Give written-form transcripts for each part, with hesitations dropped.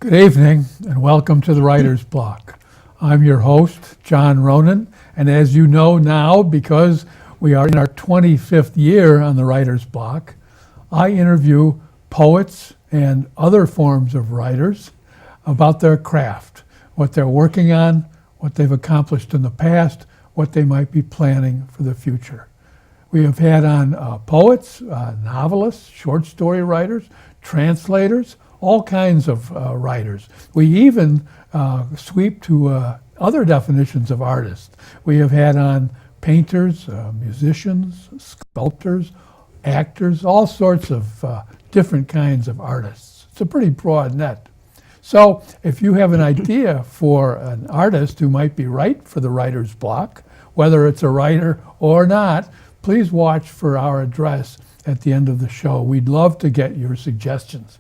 Good evening and welcome to the Writer's Block. I'm your host, John Ronan, and as you know now, because we are in our 25th year on the Writer's Block, I interview poets and other forms of writers about their craft, what they're working on, what they've accomplished in the past, what they might be planning for the future. We have had on poets, novelists, short story writers, translators, all kinds of writers. We even sweep to other definitions of artists. We have had on painters, musicians, sculptors, actors, all sorts of different kinds of artists. It's a pretty broad net. So if you have an idea for an artist who might be right for the Writer's Block, whether it's a writer or not, please watch for our address at the end of the show. We'd love to get your suggestions.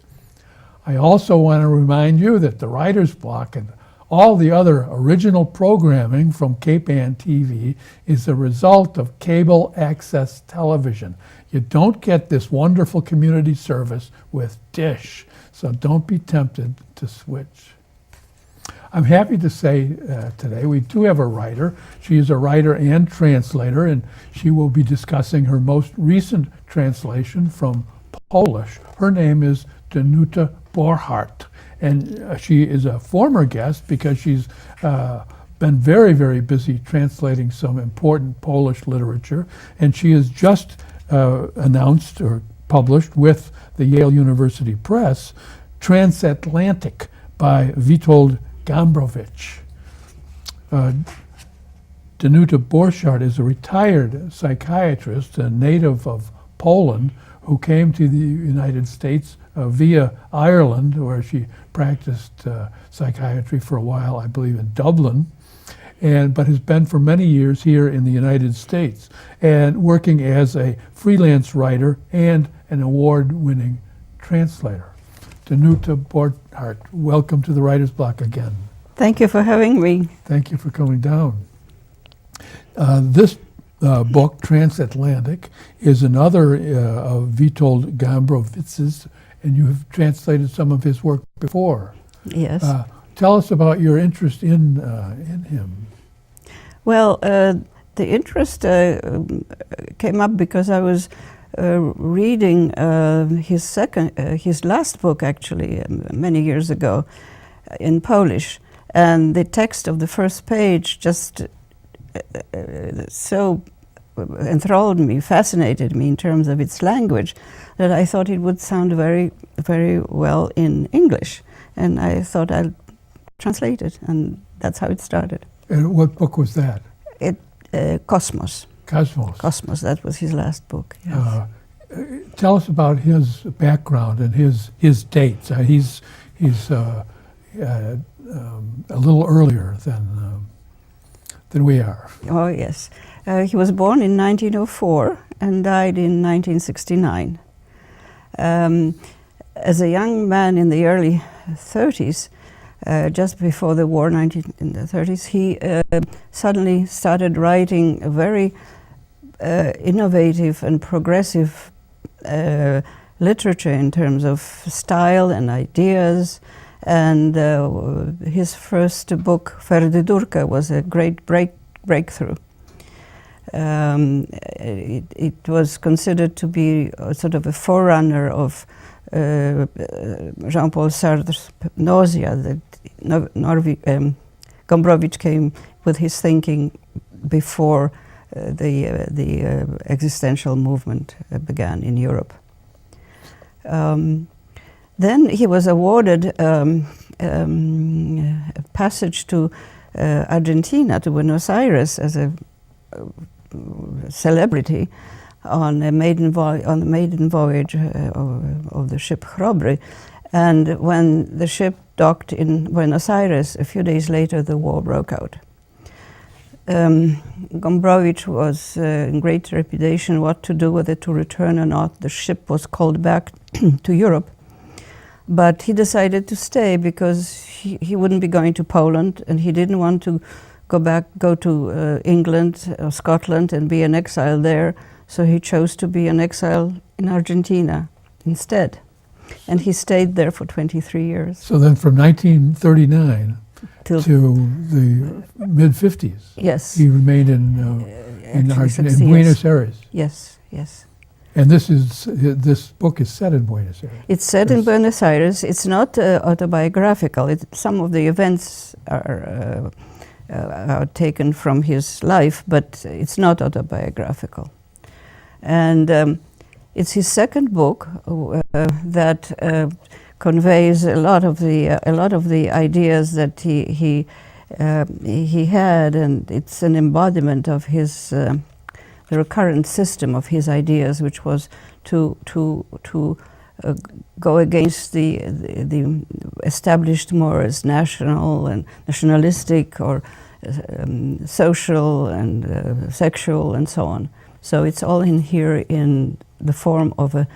I also want to remind you that the Writer's Block and all the other original programming from Cape Ann TV is a result of cable access television. You don't get this wonderful community service with Dish, so don't be tempted to switch. I'm happy to say today we do have a writer. She is a writer and translator, and she will be discussing her most recent translation from Polish. Her name is Danuta Borchardt, and she is a former guest because she's been very, very busy translating some important Polish literature, and she has just announced or published with the Yale University Press Transatlantic by Witold Gombrowicz. Danuta Borchardt is a retired psychiatrist, a native of Poland, who came to the United States via Ireland, where she practiced psychiatry for a while, I believe in Dublin, but has been for many years here in the United States and working as a freelance writer and an award-winning translator. Danuta Borchardt, welcome to the Writer's Block again. Thank you for having me. Thank you for coming down. This book, Transatlantic, is another of Witold Gombrowicz's, and you have translated some of his work before. Yes. Tell us about your interest in him. Well, the interest came up because I was reading his last book, actually, many years ago, in Polish, and the text of the first page just so enthralled me, fascinated me in terms of its language, that I thought it would sound very, very well in English. And I thought I'd translate it, and that's how it started. And what book was that? Cosmos. Cosmos. Cosmos, that was his last book. Yes. Tell us about his background and his dates. He's a little earlier than we are. Oh, yes. He was born in 1904 and died in 1969. As a young man in the early 30s, just before the war, in the 30s, he suddenly started writing a very innovative and progressive literature in terms of style and ideas. And his first book, Ferdydurka, was a great breakthrough. It was considered to be sort of a forerunner of Jean-Paul Sartre's nausea. That Gombrowicz came with his thinking before the existential movement began in Europe. Then he was awarded a passage to Argentina, to Buenos Aires, as a celebrity on the maiden voyage of the ship Chrobry. And when the ship docked in Buenos Aires, a few days later the war broke out. Gombrowicz was in great reputation, what to do, whether to return or not. The ship was called back to Europe. But he decided to stay because he wouldn't be going to Poland, and he didn't want to go to England or Scotland and be an exile there. So he chose to be an exile in Argentina instead. And he stayed there for 23 years. So then from 1939 Till to the mid-50s, yes, he remained in actually Argentina, 60 in years. Buenos Aires. Yes, yes. And this book is set in Buenos Aires. It's set in Buenos Aires. It's not autobiographical. Some of the events are taken from his life, but it's not autobiographical. And it's his second book that conveys a lot of the ideas that he had, and it's an embodiment of his the recurrent system of his ideas, which was to go against the established mores, national and nationalistic, or social and sexual, and so on. So it's all in here in the form of a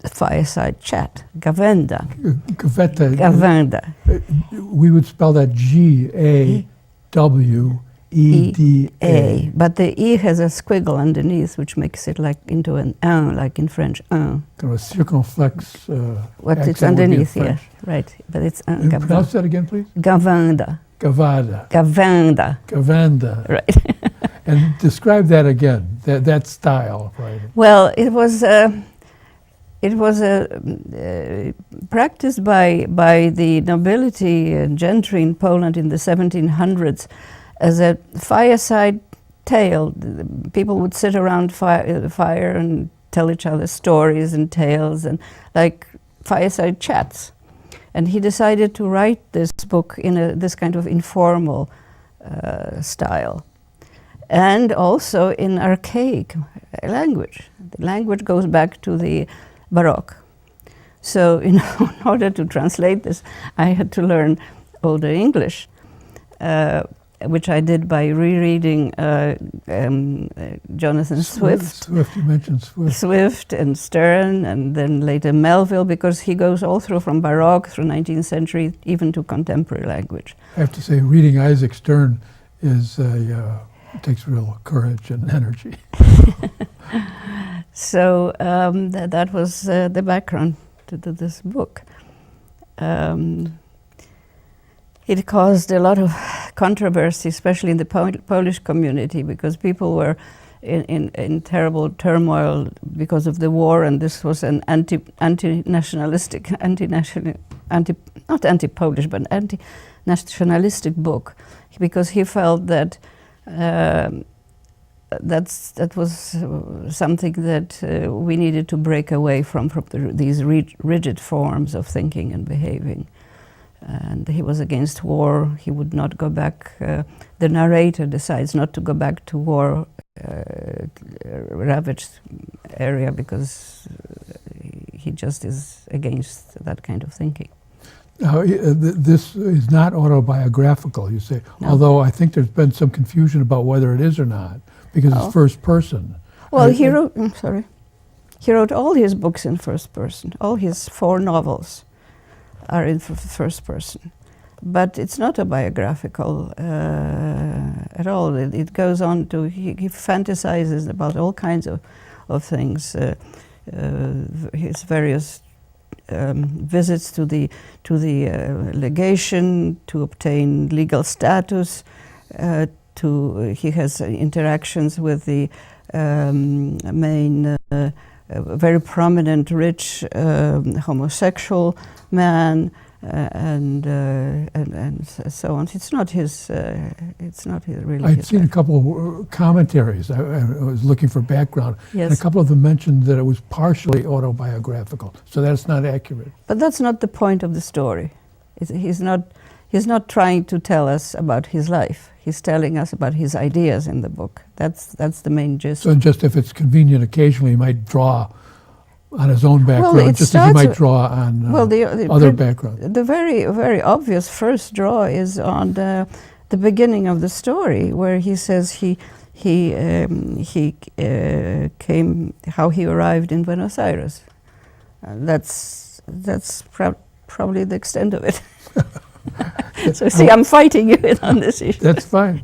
fireside chat, gavenda. Gavenda. We would spell that Gaweda. But the E has a squiggle underneath, which makes it like into an like in French. Kind of a circumflex What accent it's would be in underneath, yeah, French. right. But it's And pronounce that again, please. Gavenda. Gaweda. Gavenda. Gavenda. Right. And describe that again, that style of writing. Well, it was practiced by the nobility and gentry in Poland in the 1700s as a fireside tale. People would sit around the fire and tell each other stories and tales, and like fireside chats. And he decided to write this book in this kind of informal style, and also in archaic language. The language goes back to the Baroque. So in order to translate this, I had to learn Older English, which I did by rereading Jonathan Swift. Swift, you mentioned Swift. Swift and Stern, and then later Melville, because he goes all through from Baroque through 19th century, even to contemporary language. I have to say, reading Isaac Stern takes real courage and energy. So that was the background to this book. It caused a lot of controversy, especially in the Polish community, because people were in terrible turmoil because of the war, and this was an anti-nationalistic, not anti-Polish, but anti-nationalistic book, because he felt that that was something that we needed to break away from these rigid forms of thinking and behaving. And he was against war. He would not go back. The narrator decides not to go back to war ravaged area because he just is against that kind of thinking. Now, this is not autobiographical, you say, No. although I think there's been some confusion about whether it is or not, because it's first person. Well, he wrote all his books in first person. All his 4 novels are in first person. But it's not autobiographical at all. It goes on to, he fantasizes about all kinds of things. His various visits to the legation to obtain legal status. He has interactions with the main, very prominent, rich homosexual man, and so on. It's not his. It's not his really. I'd seen a couple of commentaries. I was looking for background, Yes. and a couple of them mentioned that it was partially autobiographical. So that's not accurate. But that's not the point of the story. He's not trying to tell us about his life. He's telling us about his ideas in the book. That's the main gist. So just if it's convenient, occasionally he might draw on his own background, Well, it just as he starts might with- draw on the other background. The very, very obvious first draw is on the beginning of the story, where he says he came, how he arrived in Buenos Aires. That's probably the extent of it. So see, I'm fighting you on this issue. That's fine.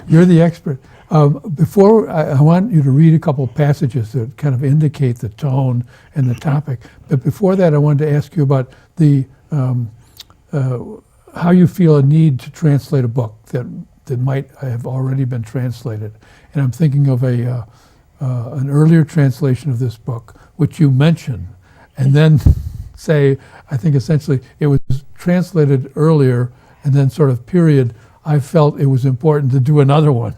You're the expert. Before, I want you to read a couple of passages that kind of indicate the tone and the topic. But before that, I wanted to ask you about the how you feel a need to translate a book that might have already been translated. And I'm thinking of an earlier translation of this book, which you mention, and then say, I think essentially it was translated earlier, and then sort of period, I felt it was important to do another one.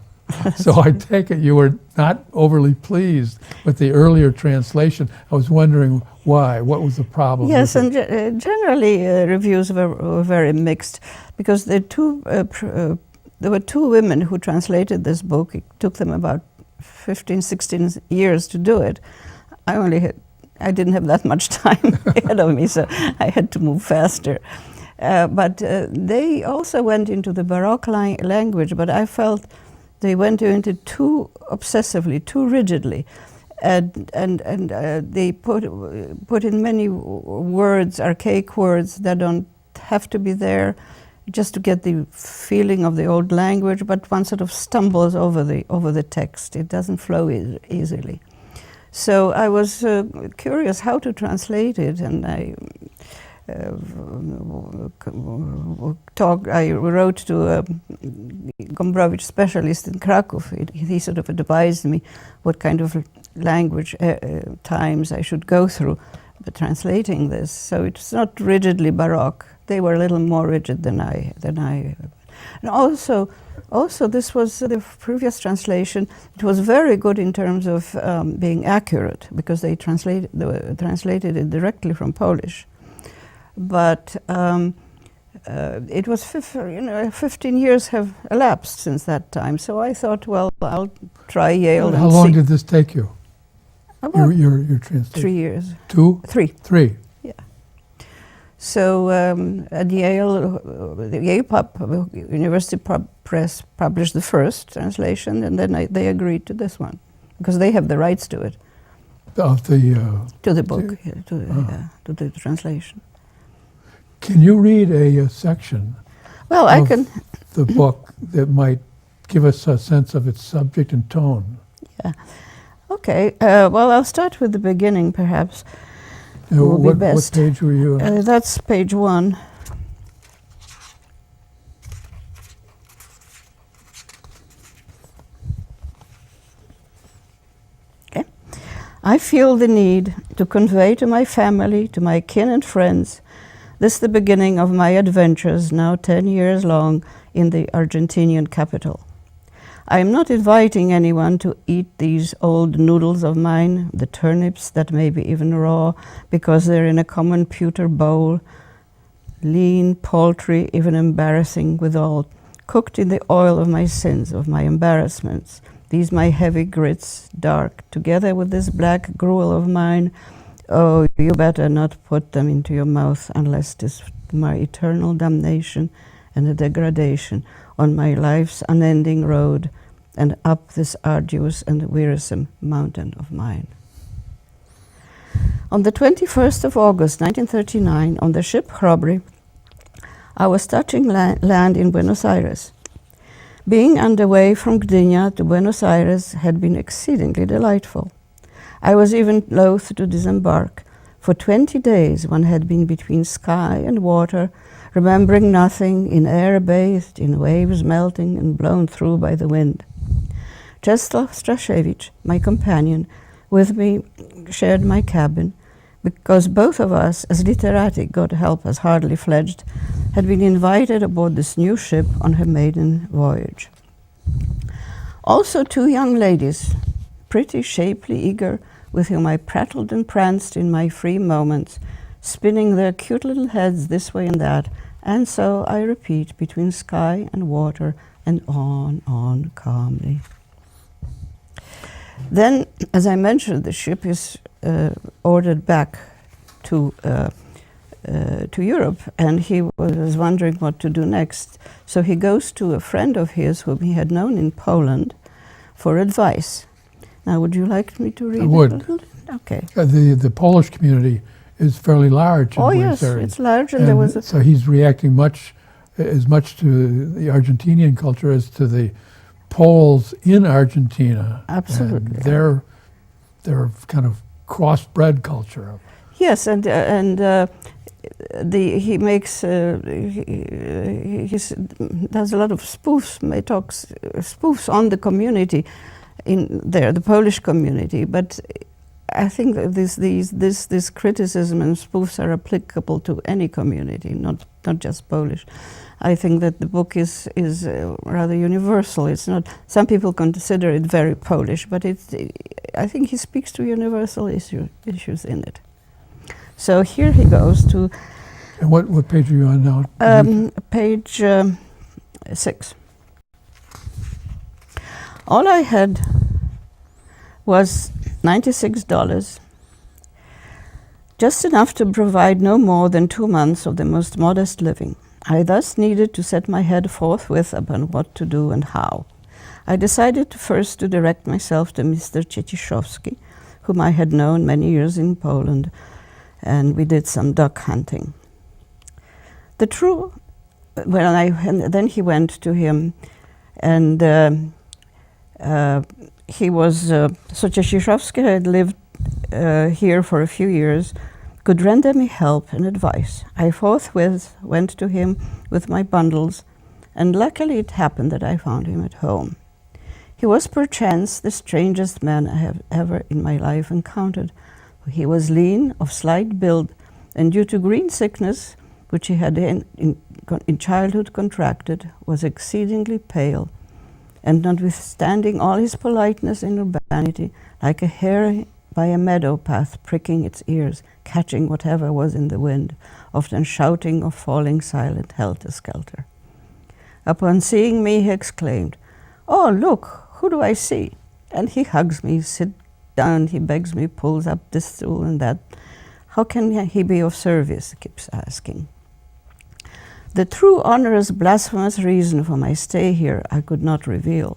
So I take it you were not overly pleased with the earlier translation. I was wondering why. What was the problem? Yes, and generally reviews were very mixed, because there were two women who translated this book. It took them about 15, 16 years to do it. I didn't have that much time ahead of me, so I had to move faster. But they also went into the Baroque language, but I felt they went into it too obsessively, too rigidly, and they put in many words, archaic words that don't have to be there, just to get the feeling of the old language. But one sort of stumbles over the text; it doesn't flow easily. So I was curious how to translate it, and I wrote to a Gombrowicz specialist in Krakow. He sort of advised me what kind of language times I should go through translating this. So it's not rigidly Baroque. They were a little more rigid than I. And also this was the previous translation. It was very good in terms of being accurate, because they translated it directly from Polish. But it was 15 years have elapsed since that time. So I thought, well, I'll try Yale. How long did this take you? About Your translation? 3 years. 2? 3. 3. Yeah. So at Yale, the Yale University Press published the first translation, and then they agreed to this one, because they have the rights to it. Of the to the book, to the translation. Can you read a section Well, I can. the book that might give us a sense of its subject and tone? Yeah. Okay. Well, I'll start with the beginning, perhaps. Will be What best. page were you on? That's page 1. Okay. I feel the need to convey to my family, to my kin and friends, this the beginning of my adventures, now 10 years long, in the Argentinian capital. I am not inviting anyone to eat these old noodles of mine, the turnips that may be even raw, because they're in a common pewter bowl, lean, paltry, even embarrassing withal, cooked in the oil of my sins, of my embarrassments. These my heavy grits, dark, together with this black gruel of mine. Oh, you better not put them into your mouth unless 'tis my eternal damnation and the degradation on my life's unending road and up this arduous and wearisome mountain of mine. On the 21st of August, 1939, on the ship Chrobry, I was touching land in Buenos Aires. Being underway from Gdynia to Buenos Aires had been exceedingly delightful. I was even loath to disembark. For 20 days one had been between sky and water, remembering nothing, in air bathed, in waves melting and blown through by the wind. Czeslaw Straszewicz, my companion, with me shared my cabin, because both of us, as literati, God help us, hardly fledged, had been invited aboard this new ship on her maiden voyage. Also 2 young ladies, pretty, shapely, eager, with whom I prattled and pranced in my free moments, spinning their cute little heads this way and that, and so, I repeat, between sky and water, and on calmly. Then, as I mentioned, the ship is ordered back to Europe, and he was wondering what to do next. So he goes to a friend of his whom he had known in Poland for advice. Now, would you like me to read I would. it a little? Okay. The Polish community is fairly large in Buenos Aires. It's large, and there was so he's reacting as much to the Argentinian culture as to the Poles in Argentina. Absolutely. And they're kind of crossbred culture. Yes, and he makes he does a lot of spoofs. He talks spoofs on the community in there, the Polish community. But I think that this criticism and spoofs are applicable to any community, not just Polish. I think that the book is rather universal. It's not. Some people consider it very Polish, but I think he speaks to universal issues in it. So here he goes to. And what page are you on now? Page 6. All I had was $96, just enough to provide no more than 2 months of the most modest living. I thus needed to set my head forthwith upon what to do and how. I decided first to direct myself to Mr. Cieciszewski, whom I had known many years in Poland, and we did some duck hunting. And then he went to him, and he was, so Cieciszewski had lived here for a few years, could render me help and advice. I forthwith went to him with my bundles, and luckily it happened that I found him at home. He was perchance the strangest man I have ever in my life encountered. He was lean, of slight build, and due to green sickness, which he had in childhood contracted, was exceedingly pale, and notwithstanding all his politeness and urbanity, like a hare by a meadow path pricking its ears, catching whatever was in the wind, often shouting or falling silent helter-skelter. Upon seeing me, he exclaimed, "Oh, look, who do I see?" And he hugs me, sit down, he begs me, pulls up this stool and that. How can he be of service, he keeps asking. The true onerous, blasphemous reason for my stay here I could not reveal,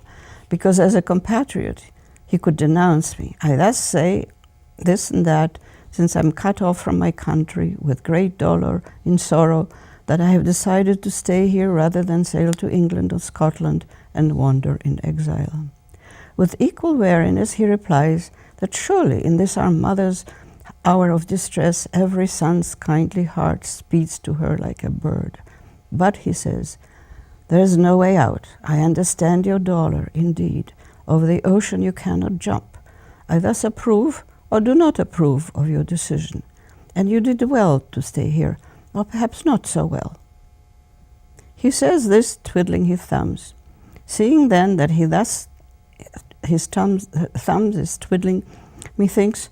because as a compatriot, he could denounce me. I thus say this and that, since I'm cut off from my country with great dolor, in sorrow, that I have decided to stay here rather than sail to England or Scotland and wander in exile. With equal wariness he replies that surely in this our mother's hour of distress every son's kindly heart speeds to her like a bird. But, he says, there is no way out. I understand your dolor, indeed. Over the ocean you cannot jump. I thus approve or do not approve of your decision. And you did well to stay here, or perhaps not so well. He says this, twiddling his thumbs. Seeing then that he thus his thumbs is twiddling, methinks,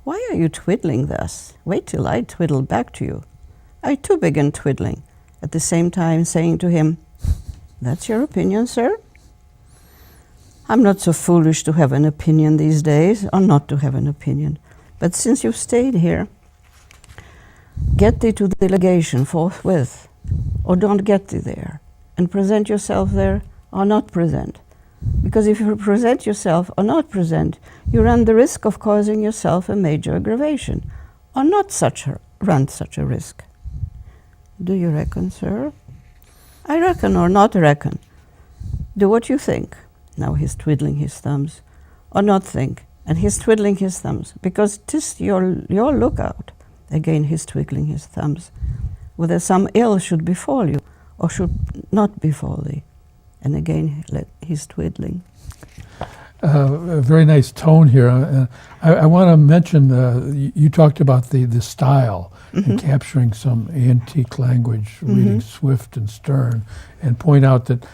why are you twiddling thus? Wait till I twiddle back to you. I too begin twiddling, at the same time saying to him, that's your opinion, sir? I'm not so foolish to have an opinion these days, or not to have an opinion. But since you've stayed here, get thee to the legation forthwith, or don't get thee there, and present yourself there, or not present. Because if you present yourself or not present, you run the risk of causing yourself a major aggravation, or not run such a risk. Do you reckon, sir? I reckon or not reckon. Do what you think. Now he's twiddling his thumbs. Or not think. And he's twiddling his thumbs, because 'tis your lookout. Again he's twiddling his thumbs. Whether some ill should befall you, or should not befall thee. And again he's twiddling. A very nice tone here. I want to mention, you talked about the style, and capturing some antique language, reading Swift and Stern, and point out that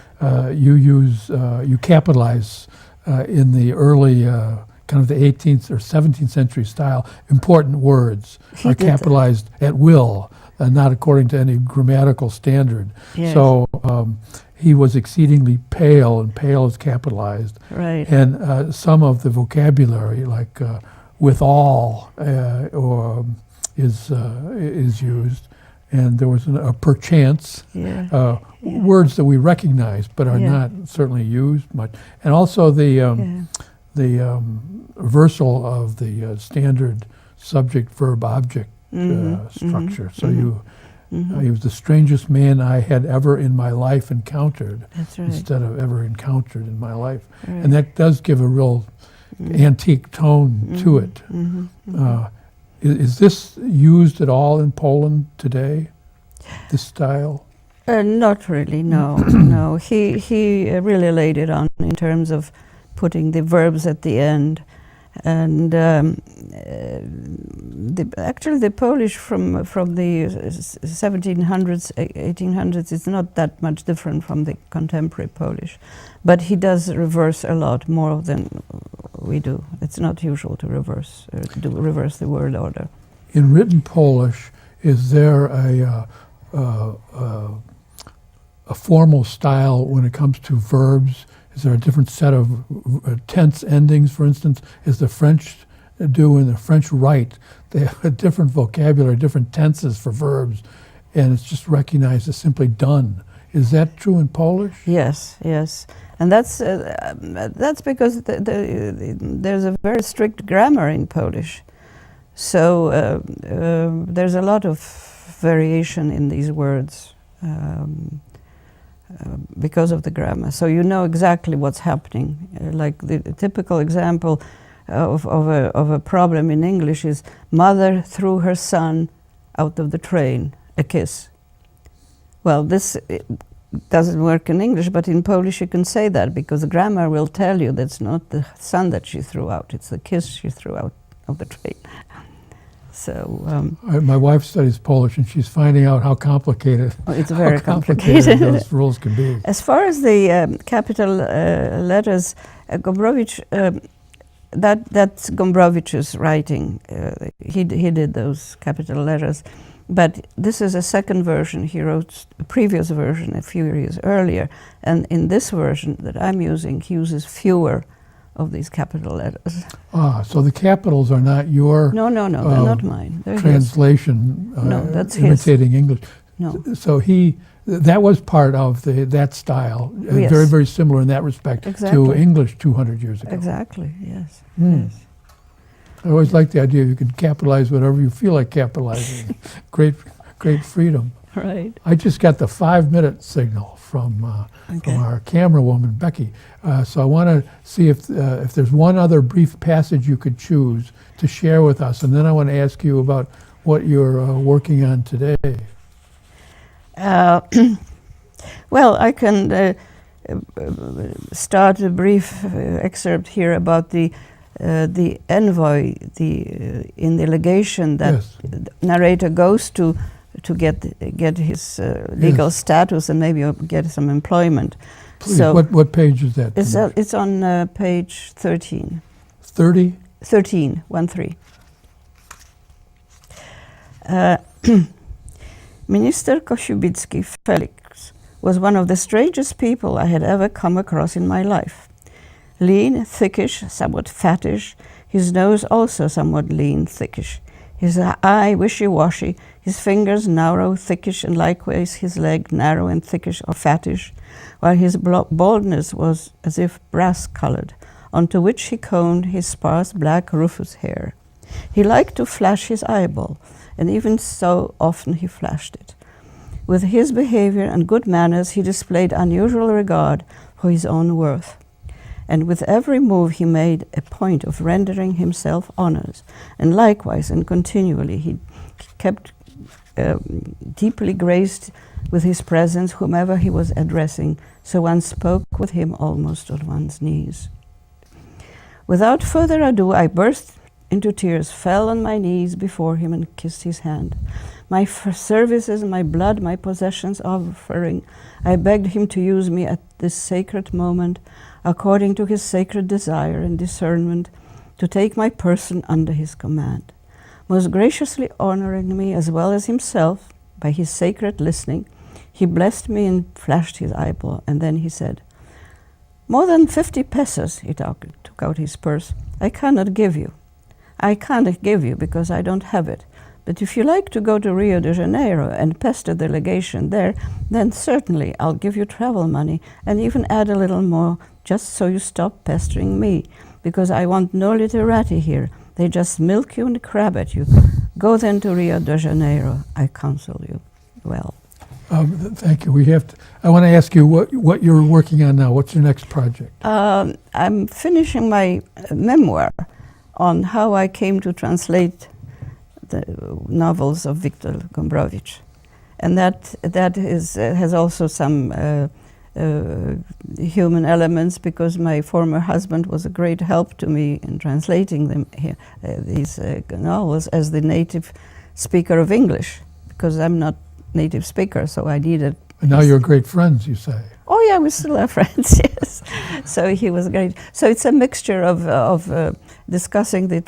you capitalize in the early kind of the 18th or 17th century style, important words are capitalized at will, not according to any grammatical standard. Yes. So he was exceedingly pale, and pale is capitalized. Right. And some of the vocabulary, like withal, or is used. And there was a perchance, words that we recognize but are not certainly used much. And also the reversal of the standard subject-verb-object structure. So He was the strangest man I had ever in my life encountered, That's right. instead of ever encountered in my life. Right. And that does give a real antique tone to it. Is this used at all in Poland today, this style? Not really, no. No, he really laid it on in terms of putting the verbs at the end. And actually the Polish from the 1700s, 1800s is not that much different from the contemporary Polish. But he does reverse a lot more than we do. It's not usual to reverse the word order. In written Polish, is there a formal style when it comes to verbs? Is there a different set of tense endings, for instance, as the French do and the French write? They have a different vocabulary, different tenses for verbs, and it's just recognized as simply done. Is that true in Polish? Yes, yes. And that's because there's a very strict grammar in Polish. So there's a lot of variation in these words. Because of the grammar. So you know exactly what's happening. Like the typical example of a problem in English is mother threw her son out of the train, a kiss. Well, this doesn't work in English, but in Polish you can say that because the grammar will tell you that's not the son that she threw out, it's the kiss she threw out of the train. So my wife studies Polish, and she's finding out how complicated. It's very how complicated those rules can be. As far as the capital letters, Gombrowicz, that's Gombrowicz's writing. He did those capital letters, but this is a second version. He wrote a previous version a few years earlier, and in this version that I'm using, he uses fewer of these capital letters. So the capitals are not your No, they're not mine. They're translation. No, that's imitating English. No. So that was part of that style, Yes. very, very similar in that respect to Exactly. English 200 years ago. Exactly. Yes. Yes. I always like the idea you can capitalize whatever you feel like capitalizing. Great freedom. Right. I just got the 5-minute signal from our camera woman, Becky. So I want to see if there's one other brief passage you could choose to share with us, and then I want to ask you about what you're working on today. Well, I can start a brief excerpt here about the envoy, in the legation that Yes. the narrator goes to get his legal Yes. status and maybe get some employment. Please, So what page is that? it's on page 13. 30? 13, 1-3. Minister Kosiubicki Felix was one of the strangest people I had ever come across in my life. Lean, thickish, somewhat fattish, his nose also somewhat lean, thickish, his eye wishy-washy, his fingers narrow, thickish, and likewise his leg narrow and thickish or fattish, while his baldness was as if brass-colored, onto which he combed his sparse black rufous hair. He liked to flash his eyeball, and even so often he flashed it. With his behavior and good manners, he displayed unusual regard for his own worth. And with every move he made a point of rendering himself honors, and likewise and continually he kept deeply graced with his presence whomever he was addressing, so one spoke with him almost on one's knees. Without further ado, I burst into tears, fell on my knees before him and kissed his hand. My services, my blood, my possessions offering, I begged him to use me at this sacred moment, according to his sacred desire and discernment, to take my person under his command. Most graciously honoring me as well as himself by his sacred listening, he blessed me and flashed his eyeball, and then he said, "More than 50 pesos," he took out his purse, "I cannot give you. I can't give you because I don't have it. But if you like to go to Rio de Janeiro and pester the legation there, then certainly I'll give you travel money and even add a little more just so you stop pestering me, because I want no literati here. They just milk you and crab at you. Go then to Rio de Janeiro, I counsel you." well. Thank you. I want to ask you what you're working on now. What's your next project? I'm finishing my memoir on how I came to translate the novels of Viktor Gombrowicz. And that has also some human elements, because my former husband was a great help to me in translating these novels as the native speaker of English, because I'm not native speaker, so I needed. And now you're great friends, you say. Oh yeah, we still are friends. Yes, so he was great. So it's a mixture of discussing the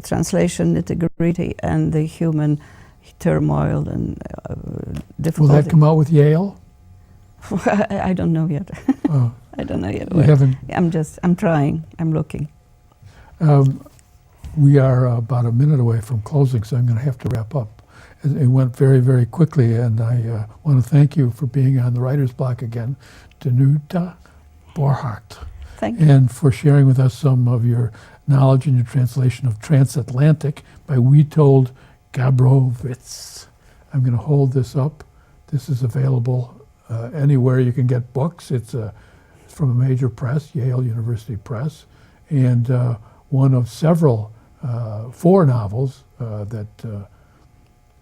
translation nitty-gritty and the human turmoil and difficulty. Will that come out with Yale? I don't know yet. Oh, I don't know yet. you haven't. I'm trying. I'm looking. We are about a minute away from closing, so I'm going to have to wrap up. It went very, very quickly, and I want to thank you for being on the Writer's Block again, Danuta Borchardt. Thank you. And for sharing with us some of your knowledge in your translation of Transatlantic by Witold Gabrowicz. I'm going to hold this up. This is available anywhere you can get books. It's from a major press, Yale University Press, and one of several, 4 novels that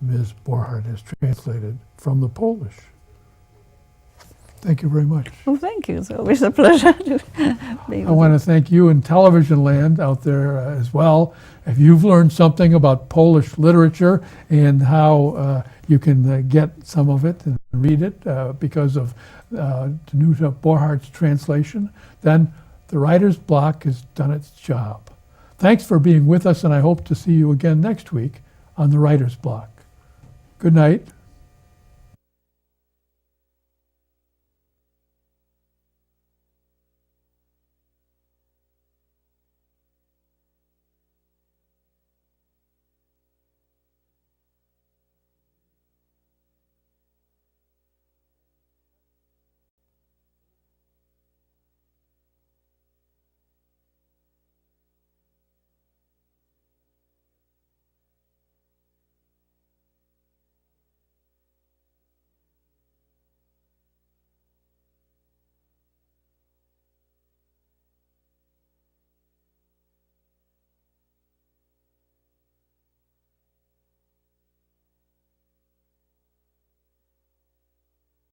Ms. Borchardt has translated from the Polish. Thank you very much. Well, thank you. It's always a pleasure to be with I want to thank you in television land out there as well. If you've learned something about Polish literature and how you can get some of it and read it because of Danuta Borchardt's translation, then the Writer's Block has done its job. Thanks for being with us, and I hope to see you again next week on the Writer's Block. Good night.